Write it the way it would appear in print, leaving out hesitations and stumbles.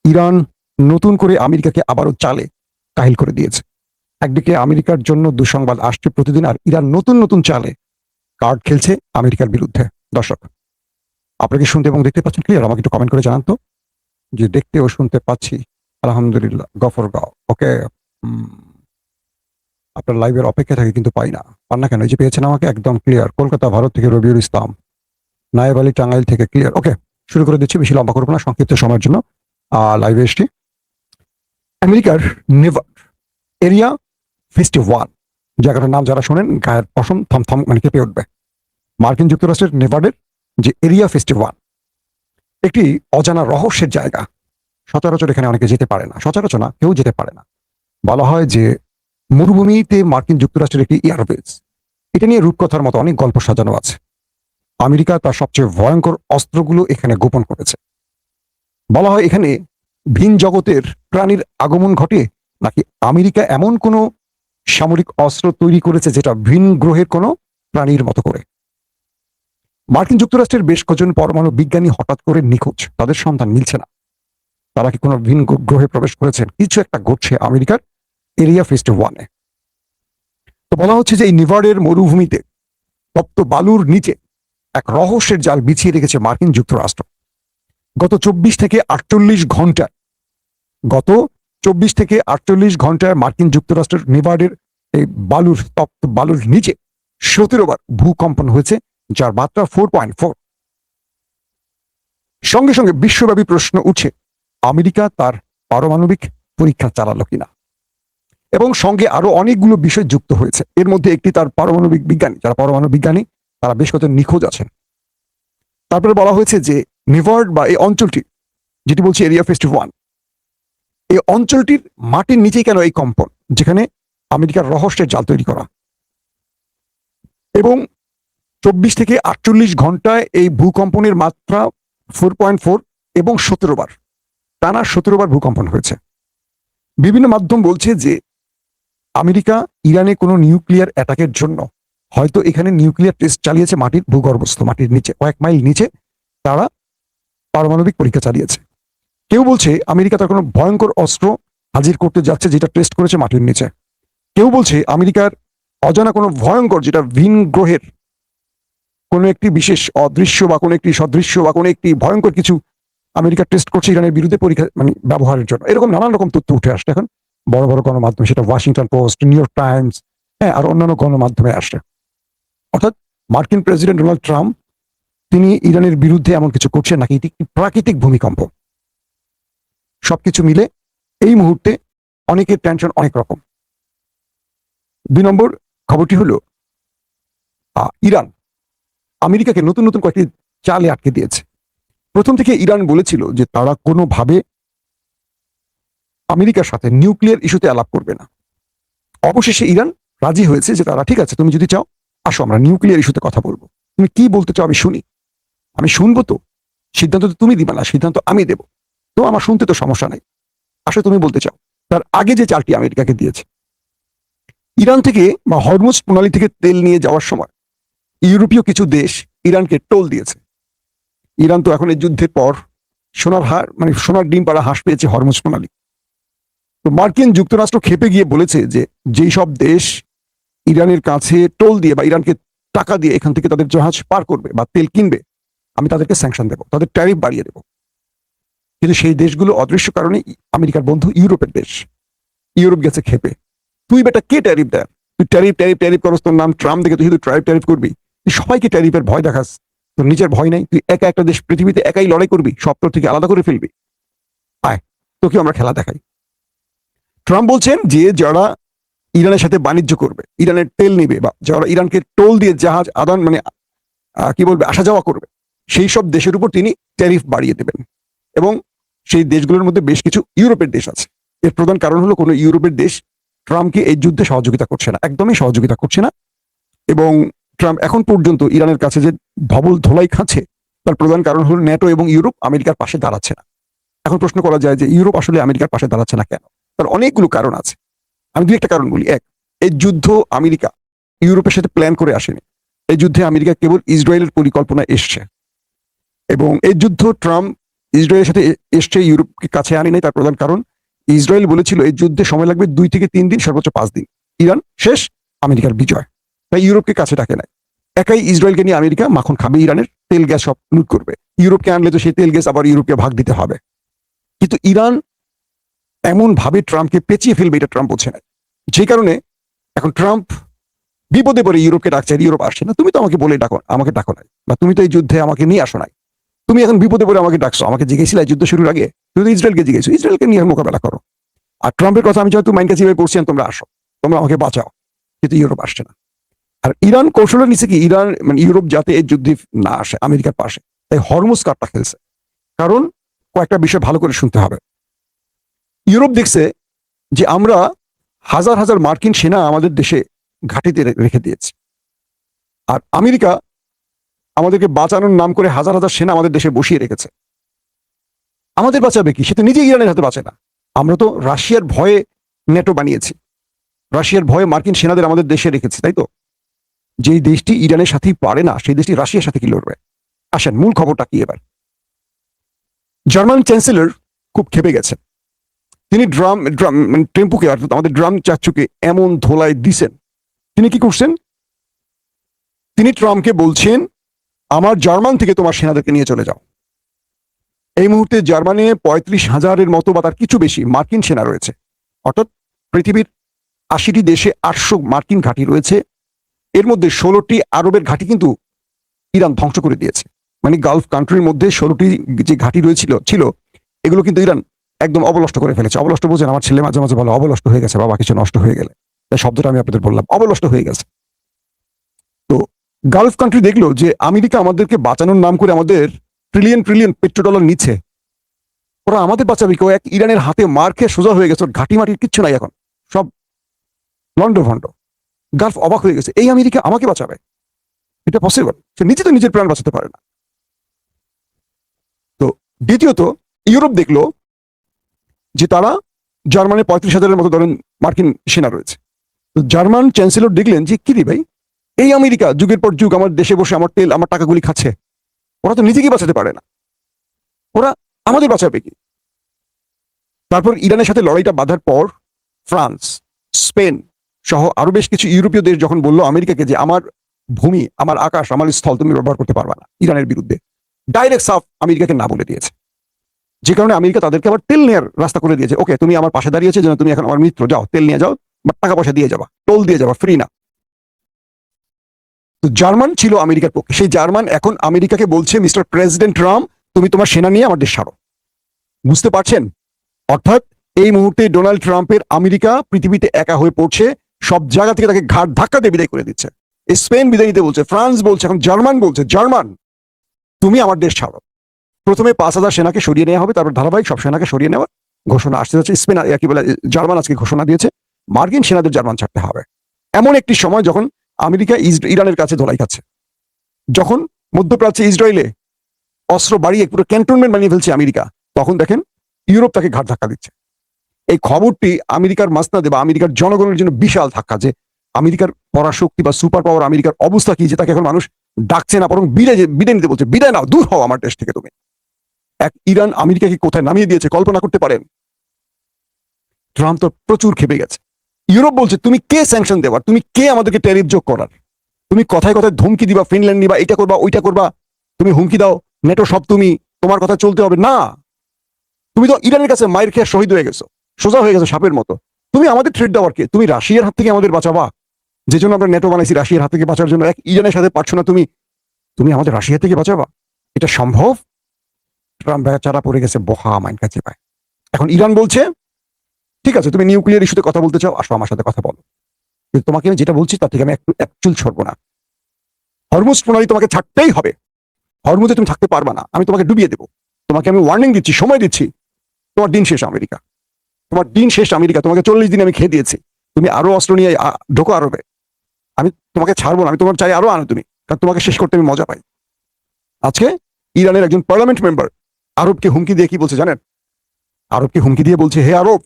Iran নতুন করে আমেরিকাকে আবারও চালে কাহিল করে দিয়েছে। একদিকে আমেরিকার জন্য দুঃসংবাদ আসছে প্রতিদিন, আর ইরান নতুন নতুন চালে কার্ড খেলছে আমেরিকার বিরুদ্ধে। দর্শক, আপনাকে শুনতে এবং দেখতে পাচ্ছেন ক্লিয়ার? আমাকে একটু কমেন্ট করে জানান তো যে দেখতে ও শুনতে পাচ্ছি। আলহামদুলিল্লাহ, গফর গাও। ওকে, আপনার লাইভের অপেক্ষা থাকে কিন্তু পাই না। পান না কেন? এই যে পেয়েছেন আমাকে, একদম ক্লিয়ার। কলকাতা ভারত থেকে রবিউল ইসলাম, নায়েব আলী টাঙ্গাইল থেকে ক্লিয়ার। ওকে, শুরু করে দিচ্ছি, বেশি লম্বা করবো না, সংক্ষিপ্ত সময়ের জন্য লাইভে এসছি। আমেরিকার নেভার এরিয়া 51 জায়গাটার নাম যারা শোনেন গায়ের পশম থমথম মানে কেঁপে উঠবে। মার্কিন যুক্তরাষ্ট্রের নেভাডের যে এরিয়া 51 একটি অজানা রহস্যের জায়গা। সচরাচর এখানে অনেকে যেতে পারে না, সচরাচর না, কেউ যেতে পারে না। বলা হয় যে মরুভূমিতে মার্কিন যুক্তরাষ্ট্রের একটি এয়ারবেস। এটা নিয়ে রূপকথার মতো অনেক গল্প সাজানো আছে। আমেরিকা তার সবচেয়ে ভয়ঙ্কর অস্ত্রগুলো এখানে গোপন করেছে। বলা হয় এখানে ভিন জগতের প্রাণীর আগমন ঘটে, নাকি আমেরিকা এমন কোনো সামরিক অস্ত্র তৈরি করেছে যেটা ভিন গ্রহের কোনো প্রাণীর মতো করে। মার্কিন যুক্তরাষ্ট্রের বেশ কজন পরমাণু বিজ্ঞানী হঠাৎ করে নিখোঁজ, তাদের সন্ধান মিলছে না। তারা কি কোনো ভিন গ্রহে প্রবেশ করেছেন? কিছু একটা ঘটছে আমেরিকার এরিয়া 51-এ। তো বলা হচ্ছে যে এই নেভাডার মরুভূমিতে তপ্ত বালুর নিচে এক রহস্যের জাল বিছিয়ে রেখেছে মার্কিন যুক্তরাষ্ট্র। গত 24 থেকে 48 ঘন্টায় মার্কিন যুক্তরাষ্ট্রের নেভাডার এই তপ্ত বালুর নিচে 17 বার ভূকম্পন হয়েছে, যার মাত্রা 4.4। সঙ্গে সঙ্গে বিশ্বব্যাপী প্রশ্ন উঠছে, আমেরিকা তার পারমাণবিক পরীক্ষা চালালো কিনা। এবং সঙ্গে আরো অনেকগুলো বিষয় যুক্ত হয়েছে। এর মধ্যে একটি তার পারমাণবিক বিজ্ঞানী, যারা পরমাণু বিজ্ঞানী তারা বেশ কত নিখোঁজ আছেন। তারপরে বলা হয়েছে যে নেভাড বা এই অঞ্চলটি, যেটি বলছে এরিয়া 51, এই অঞ্চলটির মাটির নিচেই কেন এই কম্পন, যেখানে আমেরিকার রহস্যের জাল তৈরি করা। এবং 24 থেকে 48 ঘন্টায় এই ভূকম্পনের মাত্রা 4.4 এবং 17 বার, টানা 17 বার ভূকম্পন হয়েছে। বিভিন্ন মাধ্যম বলছে যে আমেরিকা ইরানে কোনো নিউক্লিয়ার অ্যাটাকের জন্য হয়তো এখানে নিউক্লিয়ার টেস্ট চালিয়েছে, মাটির ভূগর্ভস্থ মাটির নিচে কয়েক মাইল নিচে তারা পারমাণবিক পরীক্ষা চালিয়েছে। কেউ বলছে আমেরিকা তার কোনো ভয়ঙ্কর অস্ত্র হাজির করতে যাচ্ছে, যেটা টেস্ট করেছে মাটির নিচে। কেউ বলছে আমেরিকার অজানা কোনো ভয়ঙ্কর, যেটা ভিন গ্রহের কোনো একটি বিশেষ অদৃশ্য বা কোনো একটি সদৃশ্য বা কোনো একটি ভয়ঙ্কর কিছু আমেরিকা টেস্ট করছে ইরানের বিরুদ্ধে পরীক্ষা মানে ব্যবহারের জন্য। এরকম নানান রকম তথ্য উঠে আসছে এখন বড় বড় গণমাধ্যম, সেটা Washington post, new York Times, হ্যাঁ, আর অন্যান্য গণমাধ্যমে আসছে। অর্থাৎ মার্কিন প্রেসিডেন্ট ডোনাল্ড ট্রাম্প তিনি ইরানের বিরুদ্ধে এমন কিছু করছেন, নাকি এটি একটি প্রাকৃতিক ভূমিকম্প। সবকিছু মিলে এই মুহূর্তে অনেকের টেনশন অনেক রকম। 2 নম্বর খবরটি হলো ইরান আমেরিকাকে নতুন নতুন কয়েকটি চালে আটকে দিয়েছে। প্রথম থেকে ইরান বলেছিল যে তারা কোনোভাবে আমেরিকার সাথে নিউক্লিয়ার ইস্যুতে আলাপ করবে না। অবশেষে ইরান রাজি হয়েছে যে তারা ঠিক আছে, তুমি যদি চাও আসো আমরা নিউক্লিয়ার ইস্যুতে কথা বলবো। তুমি কি বলতে চাও আমি শুনি, আমি শুনবো। তো সিদ্ধান্ত তো তুমি দিবা না, সিদ্ধান্ত আমি দেব। তো আমার শুনতে তো সমস্যা নাই, আসলে তুমি বলতে চাও। তার আগে যে চালটি আমেরিকাকে দিয়েছে, ইরান থেকে বা হরমুজ প্রণালী থেকে তেল নিয়ে যাওয়ার সময় ইউরোপীয় কিছু দেশ ইরানকে টোল দিয়েছে। ইরান তো এখন এই যুদ্ধের পর সোনার হার মানে সোনার ডিম পাড়া হাঁস পেয়েছে হরমুজ প্রণালী। তো মার্কিন যুক্তরাষ্ট্র খেপে গিয়ে বলেছে যে যেই সব দেশ ইরানের কাছে টোল দিয়ে বা ইরানকে টাকা দিয়ে এখান থেকে তাদের জাহাজ পার করবে বা তেল কিনবে, আমি তাদেরকে স্যাংশন দেবো, তাদের ট্যারিফ বাড়িয়ে দেবো। কিন্তু সেই দেশগুলো অদৃশ্য কারণে আমেরিকার বন্ধু ইউরোপের দেশ, ইউরোপ গেছে খেপে। তুই বেটা কে ট্যারিফ দেয়? তুই ট্যারিফ করস, তোর নাম ট্রাম্প, দেখে তুই শুধু ট্যারিফ করবি। তুই সবাইকে ট্যারিফের ভয় দেখাস, তোর নিজের ভয় নাই। তুই একা একটা দেশ পৃথিবীতে একাই লড়াই করবি, সব তোর থেকে আলাদা করে ফেলবি। আয় তোকে আমরা খেলা দেখাই। ট্রাম্প বলছেন যে যারা ইরানের সাথে বাণিজ্য করবে, ইরানের তেল নিবে, বা যারা ইরানকে টোল দিয়ে জাহাজ আদান মানে কি বলবে আসা যাওয়া করবে, সেই সব দেশের উপর তিনি ট্যারিফ বাড়িয়ে দেবেন। এবং সেই দেশগুলোর মধ্যে বেশ কিছু ইউরোপের দেশ আছে। এর প্রধান কারণ হলো কোনো ইউরোপের দেশ ট্রাম্পকে এই যুদ্ধে সহযোগিতা করছে না, একদমই সহযোগিতা করছে না। এবং ট্রাম্প এখন পর্যন্ত ইরানের কাছে যে ধবল ধোলাই খাচ্ছে, তার প্রধান কারণ হলো ন্যাটো এবং ইউরোপ আমেরিকার পাশে দাঁড়াচ্ছে না। এখন প্রশ্ন করা যায় যে ইউরোপ আসলে আমেরিকার পাশে দাঁড়াচ্ছে না কেন? তার অনেকগুলো কারণ আছে। আমি দুই একটা কারণ বলি। এক, এই যুদ্ধ আমেরিকা ইউরোপের সাথে প্ল্যান করে আসেনি। এই যুদ্ধে আমেরিকা কেবল ইসরায়েলের পরিকল্পনা এসছে। এবং এই যুদ্ধ ট্রাম্প ইসরায়েলের সাথে এসছে, ইউরোপকে কাছে আনি নাই। তার প্রধান কারণ ইসরায়েল বলেছিল এই যুদ্ধে সময় লাগবে 2 থেকে 3 দিন, সর্বোচ্চ 5 দিন। ইরান শেষ, আমেরিকার বিজয়। তাই ইউরোপকে কাছে ডাকে নাই। একাই ইসরায়েলকে নিয়ে আমেরিকা মাখন খাবে, ইরানের তেল গ্যাস সব লুট করবে। ইউরোপকে আনলে তো সেই তেল গ্যাস আবার ইউরোপকে ভাগ দিতে হবে। কিন্তু ইরান এমন ভাবে ট্রাম্পকে পেঁচিয়ে ফেলবে, এটা ট্রাম্প বোঝে না। যে কারণে এখন ট্রাম্প বিপদে পড়ে ইউরোপকে ডাকছে, আর ইউরোপ আসছে না। তুমি তো আমাকে বলে ডাকো, আমাকে ডাকো নাই, বা তুমি তো এই যুদ্ধে আমাকে নিয়ে আসো নাই। তুমি এখন বিপদে পড়ে আমাকে ডাকছো, আমাকে জিজ্ঞেসছিলে যুদ্ধ শুরুর আগে? তুমি তো ইসরায়েলকে জিজ্ঞেসো, ইসরায়েলকে নিয়ে মোকাবেলা করো। আর ট্রাম্পের কথা আমি যেহেতু মাইন্ড কাছে পড়ছি, তোমরা আসো, তোমরা আমাকে বাঁচাও। কিন্তু ইউরোপ আসছে না। আর ইরান কৌশলের নিচে কি, ইরান মানে ইউরোপ যাতে এই যুদ্ধে না আসে আমেরিকার পাশে, তাই হরমুজ কার্ডটা খেলছে। কারণ কয়েকটা বিষয় ভালো করে শুনতে হবে। ইউরোপ দেখছে যে আমরা হাজার হাজার মার্কিন সেনা আমাদের দেশে ঘাঁটিতে রেখে দিয়েছি, আর আমেরিকা আমাদেরকে বাঁচানোর নাম করে হাজার হাজার সেনা আমাদের দেশে বসিয়ে রেখেছে। আমাদের বাঁচাবে কি? সে তো নিজে ইরানের হাতে বাঁচে না। আমরা তো রাশিয়ার ভয়ে নেটো বানিয়েছি, রাশিয়ার ভয়ে মার্কিন সেনাদের আমাদের দেশে রেখেছি, তাই তো? যেই দেশটি ইরানের সাথেই পারে না, সেই দেশটি রাশিয়ার সাথে কি লড়বে? আসেন মূল খবরটা কি এবার। জার্মান চ্যান্সেলর খুব ক্ষেপে গেছেন। তিনি ড্রাম ড্রাম মানে টেম্পুকে, অর্থাৎ আমাদের ড্রাম চাচ্চুকে এমন ধোলায় দিছেন। তিনি কি করছেন? তিনি ট্রাম্পকে বলছেন, আমার জার্মান থেকে তোমার সেনাদেরকে নিয়ে চলে যাও। এই মুহূর্তে জার্মানি 35,000-এর মতো বা তার কিছু বেশি মার্কিন সেনা রয়েছে। অর্থাৎ পৃথিবীর 80টি দেশে 800 মার্কিন ঘাঁটি রয়েছে। এর মধ্যে 16টি আরবের ঘাঁটি কিন্তু ইরান ধ্বংস করে দিয়েছে। মানে গালফ কান্ট্রির মধ্যে 16টি যে ঘাঁটি ছিল এগুলো কিন্তু ইরান একদম অবলষ্ট করে ফেলেছে। অবলষ্ট বোঝেন? আমার ছেলে মাঝে মাঝে বলে অবলষ্ট হয়ে গেছে বাবা, কিছু নষ্ট হয়ে গেলে। তাই শব্দটা আমি আপনাদের বললাম, অবলষ্ট হয়ে গেছে। তো গালফ কান্ট্রি দেখলো যে আমেরিকা আমাদেরকে বাঁচানোর নাম করে আমাদের ট্রিলিয়ন ট্রিলিয়ন পেট্রোডলার নিচ্ছে, ওরা আমাদের বাঁচাবে কেউ? এক ইরানের হাতে মার খেয়ে সোজা হয়ে গেছে, ওর ঘাঁটি মাটির কিচ্ছু নাই, এখন সব লন্ড ভন্ড। গালফ অবাক হয়ে গেছে, এই আমেরিকা আমাকে বাঁচাবে? এটা পসিবল? সে নিজে তো নিজের প্রাণ বাঁচাতে পারে না। তো দ্বিতীয়ত ইউরোপ দেখলো যে তারা জার্মানির 35,000-এর মতো ধরেন মার্কিন সেনা রয়েছে। তো জার্মান চ্যান্সেলর দেখলেন যে কি রে ভাই, এই আমেরিকা যুগের পর যুগ আমার দেশে বসে আমার তেল আমার টাকাগুলি খাচ্ছে, ওরা তো নিজেকে বাঁচাতে পারে না, ওরা আমাদের বাঁচাবে কি? তারপর ইরানের সাথে লড়াইটা বাঁধার পর ফ্রান্স, স্পেন সহ আরো বেশ কিছু ইউরোপীয় দেশ যখন বললো আমেরিকাকে যে আমার ভূমি, আমার আকাশ, আমার স্থল তুমি ব্যবহার করতে পারবা না ইরানের বিরুদ্ধে, ডাইরেক্ট সাফ আমেরিকাকে না বলে দিয়েছে। যে কারণে আমেরিকা তাদেরকে আবার তেল নেওয়ার রাস্তা করে দিয়েছে। ওকে, তুমি আমার পাশে দাঁড়িয়েছে যেন, তুমি এখন আমার মিত্র, যাও তেল নিয়ে যাও, বা টাকা পয়সা দিয়ে যাবা, টোল দিয়ে যাবা, ফ্রি না। তো জার্মান ছিল আমেরিকার পক্ষে, সেই জার্মান এখন আমেরিকাকে বলছে মিস্টার প্রেসিডেন্ট ট্রাম্প, তুমি তোমার সেনা নিয়ে আমার দেশ ছাড়ো। বুঝতে পারছেন? অর্থাৎ এই মুহূর্তে ডোনাল্ড ট্রাম্পের আমেরিকা পৃথিবীতে একা হয়ে পড়ছে, সব জায়গা থেকে তাকে ঘাট ধাক্কা দিয়ে বিদায় করে দিচ্ছে। স্পেন বিদায় নিতে বলছে, ফ্রান্স বলছে, এখন জার্মান বলছে, জার্মান তুমি আমার দেশ ছাড়ো। প্রথমে 5,000 সেনাকে সরিয়ে নেওয়া হবে, তারপর ধারাবাহিক সব সেনাকে সরিয়ে নেওয়ার ঘোষণা আসতে যাচ্ছে। স্পেন কি বলে, জার্মান আজকে ঘোষণা দিয়েছে মার্কিন সেনাদের জার্মান ছাড়তে হবে। এমন একটি সময় যখন আমেরিকা ইরানের কাছে ধোলাই খাচ্ছে, যখন মধ্যপ্রাচ্যে ইসরায়েলে অস্ত্র বাড়িয়ে পুরো ক্যান্টনমেন্ট বানিয়ে ফেলছে আমেরিকা, তখন দেখেন ইউরোপ তাকে ঘাট ধাক্কা দিচ্ছে। এই খবরটি আমেরিকার মাসনাদে বা আমেরিকার জনগণের জন্য বিশাল ধাক্কা, যে আমেরিকার পরাশক্তি বা সুপার পাওয়ার আমেরিকার অবস্থা কি, যে তাকে এখন মানুষ ডাকছে না, বরং বিদায় নিতে বলছে। বিদায় নাও, দূর হও আমার দেশ থেকে তুমি। এক ইরান আমেরিকাকে কোথায় নামিয়ে দিয়েছে কল্পনা করতে পারেন? ট্রাম্প তো প্রচুর খেপে গেছে। ইউরোপ বলছে তুমি কে স্যাংশন দেওয়ার, তুমি কে আমাদেরকে ট্যারিফ যোগ করার? তুমি কথায় কথায় ধমকি দিবা, ফিনল্যান্ড নিবা, এটা করবা ওইটা করবা, তুমি হুমকি দাও, নেটো সব তুমি, তোমার কথা চলতে হবে না। তুমি তো ইরানের কাছে মায়ের খেয়ে শহীদ হয়ে গেছো, সোজা হয়ে গেছো সাপের মতো। তুমি আমাদের ট্রেড দেওয়ার কে? তুমি রাশিয়ার হাত থেকে আমাদের বাঁচাবা, যে জন্য আমরা নেটো বানাইছি, রাশিয়ার হাত থেকে বাঁচার জন্য। এক ইরানের সাথে পারছো না তুমি, তুমি আমাদের রাশিয়া থেকে বাঁচাবা? এটা সম্ভব? ট্রাম্প বেচারা পড়ে গেছে বহা মাইন কাছে পায়। এখন ইরান বলছে ঠিক আছে, তুমি নিউক্লিয়ার ইস্যুতে কথা বলতে চাও, আসো আমার সাথে কথা বলো, কিন্তু তোমাকে আমি যেটা বলছি তার থেকে আমি এক চুল ছড়বো না। হরমুজ প্রণালী তোমাকে ছাড়তেই হবে, হরমুজে তুমি থাকতে পারবা না, আমি তোমাকে ডুবিয়ে দেবো। তোমাকে আমি ওয়ার্নিং দিচ্ছি, সময় দিচ্ছি, তোমার দিন শেষ আমেরিকা, তোমার দিন শেষ আমেরিকা। তোমাকে 40 দিন আমি খেয়ে দিয়েছি, তুমি আরো অস্ত্র নিয়ে ঢোকো আরবে, আমি তোমাকে ছাড়বো না। আমি তোমার চাই আরো আনো তুমি, কারণ তোমাকে শেষ করতে আমি মজা পাই। আজকে ইরানের একজন পার্লামেন্ট মেম্বার আরবকে হুমকি দিয়ে কি বলছে জানেন? আরবকে হুমকি দিয়ে বলছে, হে আরব,